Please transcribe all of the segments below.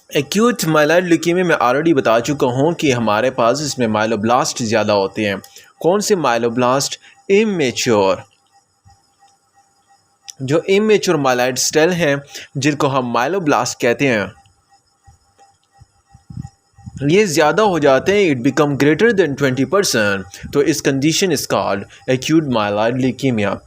Acute myeloid leukaemia में already बता चुका हूँ कि हमारे पास इसमें माइलोब्लास्ट ज़्यादा होते हैं। कौन से माइलोब्लास्ट? इमेच्योर, जो इमेच्योर माइलॉइड सेल हैं जिनको हम माइलोब्लास्ट कहते हैं, ये ज़्यादा हो जाते हैं। It become greater than 20%। तो इस condition is called acute myeloid leukaemia.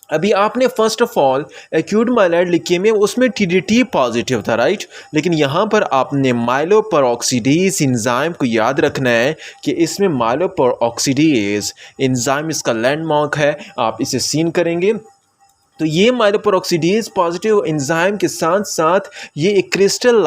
अभी आपने first of all acute myeloid leukaemia उसमें TDT पॉजिटिव था, राइट। लेकिन यहाँ पर आपने माइलोपेरोक्सीडेज एंजाइम को याद रखना है कि इसमें माइलोपेरोक्सीडेज एंजाइम इसका लैंडमार्क है, आप इसे सीन करेंगे। तो ये माइलोपेरोक्सीडेज पॉजिटिव एंजाइम के साथ साथ ये एक क्रिस्टल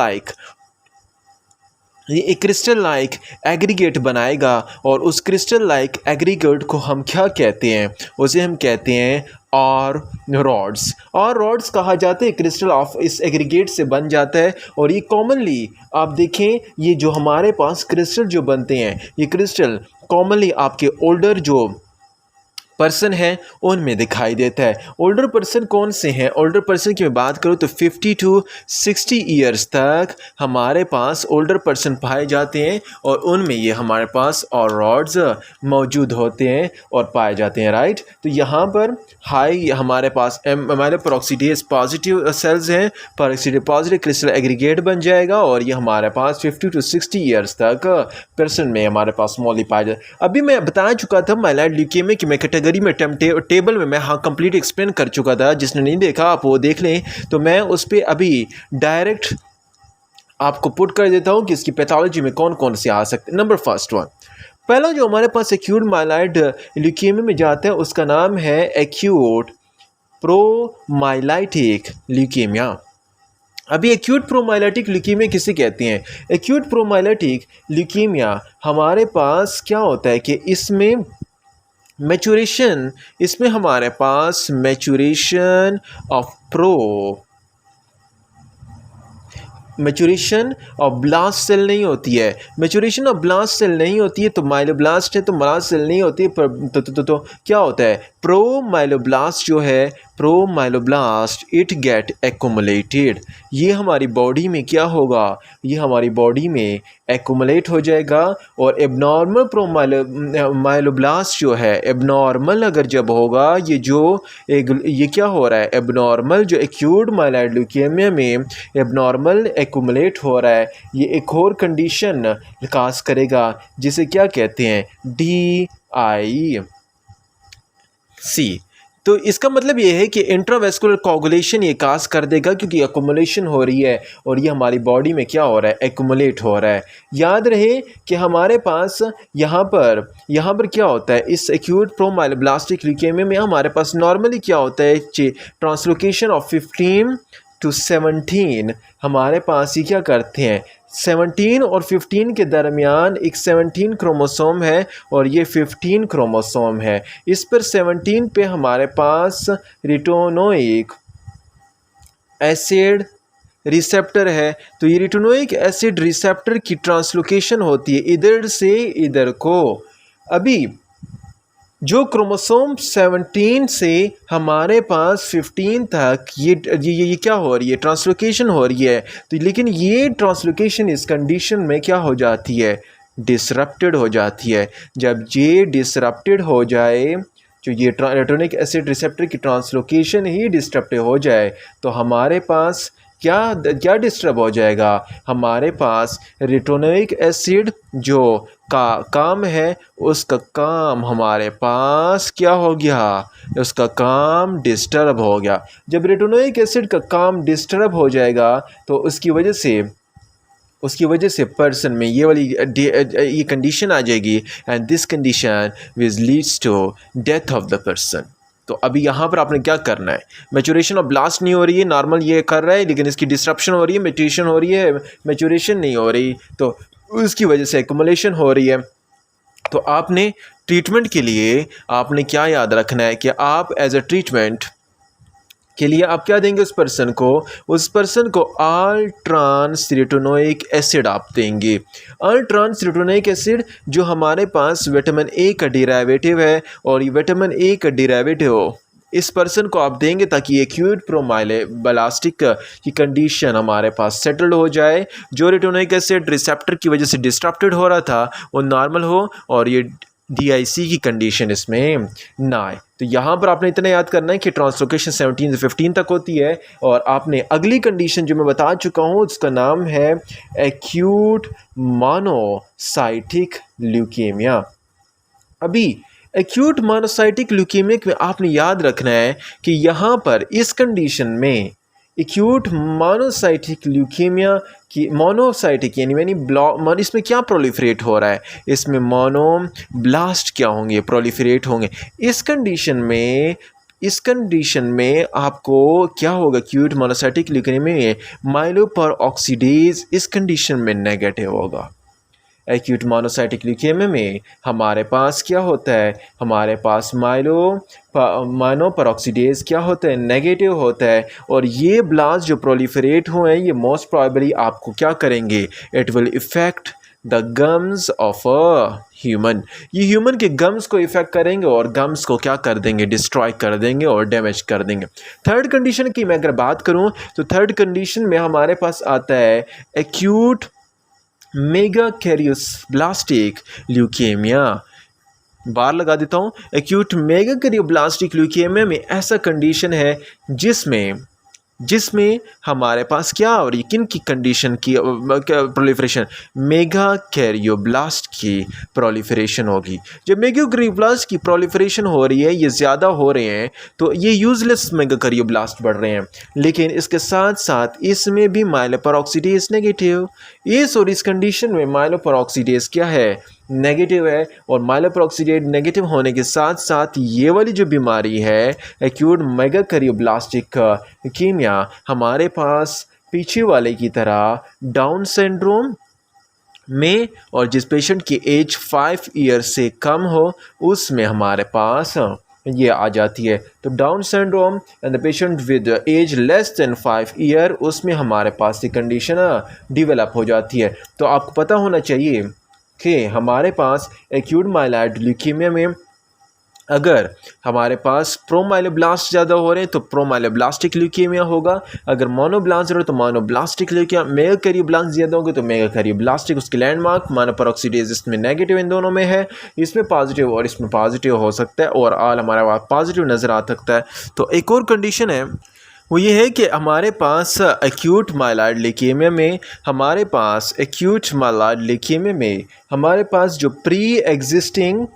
लाइक एग्रीगेट बनाएगा, और उस क्रिस्टल लाइक एग्रीगेट को हम क्या कहते हैं? उसे हम कहते हैं और रॉड्स कहा जाता है। क्रिस्टल ऑफ इस एग्रीगेट से बन जाता है, और ये कॉमनली आप देखें, ये जो हमारे पास क्रिस्टल जो बनते हैं, ये क्रिस्टल कॉमनली आपके ओल्डर जो पर्सन है उनमें दिखाई देता है। ओल्डर पर्सन कौन से हैं? ओल्डर पर्सन की मैं बात करूँ तो 50 to 60 ईयर्स तक हमारे पास ओल्डर पर्सन पाए जाते हैं, और उनमें ये हमारे पास और रॉड्स मौजूद होते हैं और पाए जाते हैं, राइट। तो यहाँ पर हाई हमारे पास माइलोपेरोक्सीडेज पॉजिटिव सेल्स हैं, पेरोक्सीडेज पॉजिटिव क्रिस्टल एग्रीगेट बन जाएगा, और ये हमारे पास 50 to 60 ईयर्स तक पर्सन में हमारे पास मौली पाया जाए। अभी मैं बता चुका था माइलॉइड ल्यूकेमिया की मैं कैटेगरी में टेबल में मैं कंप्लीट एक्सप्लेन कर चुका था। जिसने नहीं देखा आप वो देख लें। तो मैं उस पर अभी डायरेक्ट आपको पुट कर देता हूँ कि इसकी पैथोलॉजी में कौन कौन से आ सकते हैं। नंबर फर्स्ट वन, पहला जो हमारे पास एक्यूट माइलॉइड ल्यूकेमिया में जाता है उसका नाम है एक्यूट प्रोमाइलाइटिक ल्यूकेमिया। अभी एक्यूट प्रोमाइलाइटिक ल्यूकेमिया किसे कहते हैं? एक्यूट प्रोमाइलाइटिक ल्यूकेमिया हमारे पास क्या होता है कि इसमें हमारे पास मैचुरेशन ऑफ ब्लास्ट सेल नहीं होती है। मैचुरेशन ऑफ ब्लास्ट सेल नहीं होती है तो माइलोब्लास्ट है, तो ब्लास्ट सेल नहीं होती है। तो क्या होता है? प्रोमाइलोब्लास्ट जो है, प्रोमाइलोब्लास्ट इट गेट एक्यूमुलेटेड। ये हमारी बॉडी में क्या होगा? ये हमारी बॉडी में एक्यूमुलेट हो जाएगा। और एबनॉर्मल माइलोब्लास्ट जो है, एबनॉर्मल अगर जब होगा, ये क्या हो रहा है? एबनॉर्मल जो एक्यूट माइलॉइड ल्यूकेमिया में एबनॉर्मल एक्यूमुलेट हो रहा है, ये एक और कंडीशन काज करेगा जिसे क्या कहते हैं? DIC। तो इसका मतलब ये है कि इंट्रावेस्कुलर कोगुलेशन ये काज कर देगा, क्योंकि एक्यूमुलेशन हो रही है और ये हमारी बॉडी में क्या हो रहा है? एक्यूमुलेट हो रहा है। याद रहे कि हमारे पास यहाँ पर क्या होता है? इस एक्यूट प्रोमाइलोब्लास्टिक ल्यूकेमिया में हमारे पास नॉर्मली क्या होता है? ट्रांसलोकेशन ऑफ 15 to 17 हमारे पास ये क्या करते हैं? 17 और 15 के दरमियान एक 17 क्रोमोसोम है और ये 15 क्रोमोसोम है। इस पर 17 पे हमारे पास रिटोनोइक एसिड रिसेप्टर है। तो ये रिटोनोइक एसिड रिसेप्टर की ट्रांसलोकेशन होती है इधर से इधर को। अभी जो क्रोमोसोम 17 से हमारे पास 15 तक ये क्या हो रही है? ट्रांसलोकेशन हो रही है। तो लेकिन ये ट्रांसलोकेशन इस कंडीशन में क्या हो जाती है? डिसरप्टेड हो जाती है। जब ये डिसरप्टेड हो जाए, जो ये रिटोनिक एसिड रिसेप्टर की ट्रांसलोकेशन ही डिस्टर्ब हो जाए, तो हमारे पास क्या डिस्टर्ब हो जाएगा? हमारे पास रिटोनिक एसिड जो काम है उसका काम हमारे पास क्या हो गया? उसका काम डिस्टर्ब हो गया। जब रिटोनिक एसिड का काम डिस्टर्ब हो जाएगा तो उसकी वजह से पर्सन में ये कंडीशन आ जाएगी, and this condition which leads to death of the person. तो अभी यहाँ पर आपने क्या करना है? मैचुरेशन ऑफ ब्लास्ट नहीं हो रही है, नॉर्मल ये कर रहा है, लेकिन इसकी डिस्ट्रप्शन हो रही है, म्यूटेशन हो रही है, मैचुरेशन नहीं हो रही, तो उसकी वजह से एक्युमुलेशन हो रही है। तो आपने ट्रीटमेंट के लिए आपने क्या याद रखना है कि आप एज अ ट्रीटमेंट के लिए आप क्या देंगे उस पर्सन को ऑल ट्रांस रिटोनोइक एसिड आप देंगे। ऑल ट्रांस रिटोनोइक एसिड जो हमारे पास विटामिन ए का डेरिवेटिव है, और ये विटामिन ए का डेरिवेटिव इस पर्सन को आप देंगे ताकि एक्यूट प्रोमाइलोब्लास्टिक की कंडीशन हमारे पास सेटल्ड हो जाए, जो रेटिनोइक एसिड रिसेप्टर की वजह से डिस्टर्प्टेड हो रहा था वो नॉर्मल हो और ये DIC की कंडीशन इसमें ना आए। तो यहाँ पर आपने इतना याद करना है कि ट्रांसलोकेशन 17 से 15 तक होती है। और आपने अगली कंडीशन जो मैं बता चुका हूँ उसका नाम है एक्यूट मोनोसाइटिक ल्यूकेमिया। अभी एक्यूट मोनोसाइटिक ल्यूकेमिया में आपने याद रखना है कि यहाँ पर इस कंडीशन में एक्यूट मोनोसाइटिक ल्यूकेमिया की मोनोसाइटिक यानी इसमें क्या प्रोलिफरेट हो रहा है, इसमें मोनोब्लास्ट क्या होंगे, प्रोलिफरेट होंगे। इस कंडीशन में आपको क्या होगा, एक्यूट मोनोसाइटिक ल्यूकेमिया में माइलोपेरोक्सीडेज इस कंडीशन में नेगेटिव होगा। एक्यूट मोनोसाइटिक ल्यूकेमिया में हमारे पास क्या होता है, हमारे पास माइलोपेरोक्सीडेज क्या होता है, नेगेटिव होता है। और ये ब्लास्ट जो प्रोलिफरेट हुए हैं ये मोस्ट प्रोबेबली आपको क्या करेंगे, it will effect the gums of a human. ये ह्यूमन के गम्स को इफेक्ट करेंगे और गम्स को क्या कर देंगे, डिस्ट्रॉय कर देंगे और डैमेज कर देंगे। थर्ड कंडीशन की मैं अगर बात करूं तो थर्ड कंडीशन में हमारे पास आता है एक्यूट मेगाकैरियोब्लास्टिक ल्यूकेमिया। बार लगा देता हूँ, एक्यूट मेगाकैरियोब्लास्टिक ल्यूकेमिया में ऐसा कंडीशन है जिसमें हमारे पास क्या और किन की कंडीशन की प्रोलिफरेशन, मेगाकैरियोब्लास्ट की प्रोलिफरेशन होगी। जब मेगाकैरियोब्लास्ट की प्रोलिफरेशन हो रही है, ये ज़्यादा हो रहे हैं तो ये यूजलेस मेगाकैरियोब्लास्ट बढ़ रहे हैं। लेकिन इसके साथ साथ इसमें भी माइलोपेरोक्सीडेज नेगेटिव, और इस कंडीशन में माइलोपेरोक्सीडेज क्या है, नेगेटिव है। और माइलोपेरोक्सीडेज नेगेटिव होने के साथ साथ ये वाली जो बीमारी है एक्यूट मेगाकैरियोब्लास्टिक ल्यूकेमिया हमारे पास पीछे वाले की तरह डाउन सिंड्रोम में, और जिस पेशेंट की एज 5 ईयर से कम हो उसमें हमारे पास ये आ जाती है। तो Down syndrome and the patient with age less than 5 year उसमें हमारे पास ये कंडीशन डेवलप हो जाती है। तो आपको पता होना चाहिए कि हमारे पास एक्यूट माइलॉइड ल्यूकेमिया में अगर हमारे पास प्रोमाइलोब्लास्ट ज़्यादा हो रहे हैं तो प्रोमाइलोब्लास्टिक ल्यूकेमिया होगा, अगर मोनोब्लास्ट हो तो मोनोब्लास्टिक ल्यूकेमिया, मेगाकैरियोब्लास्ट ज़्यादा होंगे तो मेगाकैरियोब्लास्टिक। उसकी लैंडमार्क माइलोपेरोक्सीडेज इसमें नेगेटिव इन दोनों में है, इसमें पॉजिटिव और इसमें पॉजिटिव हो सकता है, और ऑल हमारे पास पॉजिटिव नज़र आ सकता है। तो एक और कंडीशन है वो ये है कि हमारे पास एक्यूट माइलॉइड ल्यूकेमिया में हमारे पास जो प्री एग्जिस्टिंग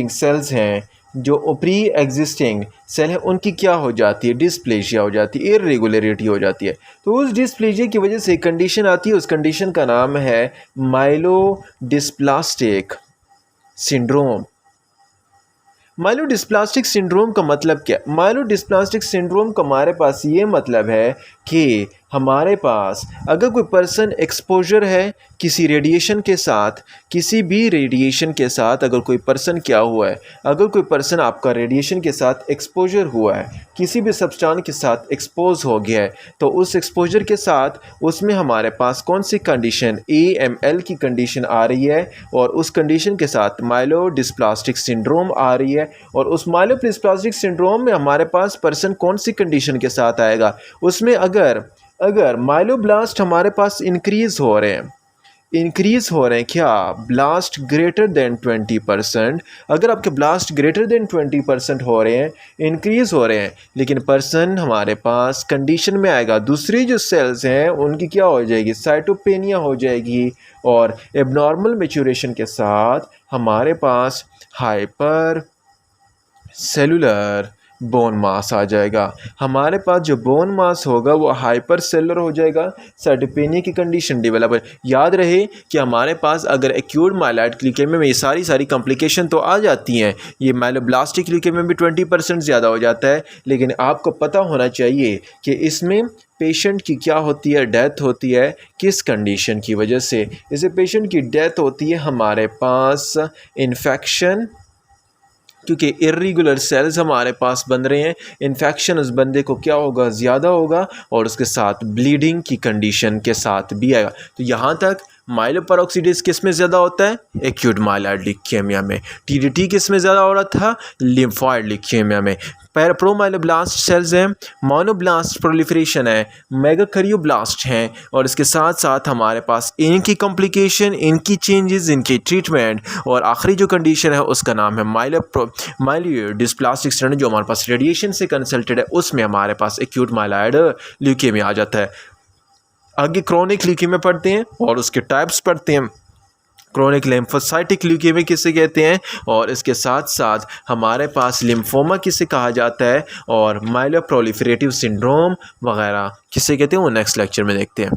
सेल्स हैं, जो प्री एग्जिस्टिंग सेल है उनकी क्या हो जाती है, डिस्प्लेजिया हो जाती है, इरेगुलरिटी हो जाती है। तो उस डिस्प्लेजिया की वजह से कंडीशन आती है, उस कंडीशन का नाम है माइलोडिस्प्लास्टिक सिंड्रोम। माइलोडिस्प्लास्टिक सिंड्रोम का मतलब क्या? माइलोडिस्प्लास्टिक सिंड्रोम का हमारे पास ये मतलब है कि हमारे पास अगर कोई पर्सन एक्सपोजर है किसी रेडिएशन के साथ, किसी भी रेडिएशन के साथ अगर कोई पर्सन क्या हुआ है, अगर कोई पर्सन आपका रेडिएशन के साथ एक्सपोजर हुआ है, किसी भी सब्सटेंस के साथ एक्सपोज हो गया है, तो उस एक्सपोजर के साथ उसमें हमारे पास कौन सी कंडीशन, AML की कंडीशन आ रही है, और उस कंडीशन के साथ माइलोडिस्प्लास्टिक सिंड्रोम आ रही है। और उस माइलोडिस्प्लास्टिक सिंड्रोम में हमारे पास पर्सन कौन सी कंडीशन के साथ आएगा, उसमें अगर माइलोब्लास्ट हमारे पास इंक्रीज़ हो रहे हैं क्या, ब्लास्ट ग्रेटर देन 20%, अगर आपके ब्लास्ट ग्रेटर देन 20% हो रहे हैं, इंक्रीज़ हो रहे हैं, लेकिन पर्सन हमारे पास कंडीशन में आएगा, दूसरी जो सेल्स हैं उनकी क्या हो जाएगी, साइटोपेनिया हो जाएगी, और एबनॉर्मल मैच्योरेशन के साथ हमारे पास हाइपर सेलुलर बोन मास आ जाएगा। हमारे पास जो बोन मास होगा वो हाइपर सेलुलर हो जाएगा, साइटोपेनिया की कंडीशन डेवलप है। याद रहे कि हमारे पास अगर एक्यूट माइलॉइड ल्यूकेमिया में ये सारी कॉम्प्लिकेशन तो आ जाती हैं, ये माइलोब्लास्टिक ल्यूकेमिया में भी 20% ज़्यादा हो जाता है, लेकिन आपको पता होना चाहिए कि इसमें पेशेंट की क्या होती है, डेथ होती है, किस कंडीशन की वजह से। जैसे पेशेंट की डेथ होती है हमारे पास इन्फेक्शन, क्योंकि इर्रेगुलर सेल्स हमारे पास बन रहे हैं, इन्फेक्शन उस बंदे को क्या होगा, ज़्यादा होगा, और उसके साथ ब्लीडिंग की कंडीशन के साथ भी आएगा। तो यहाँ तक माइलोपेरोक्सीडेज किस में ज़्यादा होता है? एक्यूट माइलॉइड ल्यूकेमिया में। टीडीटी किस में ज़्यादा हो रहा था? लिम्फोइड ल्यूकेमिया में। प्रोमाइलोब्लास्ट सेल्स हैं, मोनोब्लास्ट प्रोलिफरेशन है, मेगाकैरियोब्लास्ट हैं, और इसके साथ साथ हमारे पास इनकी कॉम्प्लिकेशन, इनकी चेंजेस, इनकी ट्रीटमेंट, और आखिरी जो कंडीशन है उसका नाम है माइलोडिस्प्लास्टिक स्टेनोज, जो हमारे पास रेडिएशन से कंसल्टेड है, उसमें हमारे पास एक्यूट माइलॉइड ल्यूकेमिया आ जाता है। आगे क्रोनिक ल्यूकेमिया पढ़ते हैं और उसके टाइप्स पढ़ते हैं। क्रोनिक लिम्फोसाइटिक ल्यूकेमिया किसे कहते हैं, और इसके साथ साथ हमारे पास लिम्फोमा किसे कहा जाता है, और माइलोप्रोलिफरेटिव सिंड्रोम वगैरह किसे कहते हैं, वो नेक्स्ट लेक्चर में देखते हैं।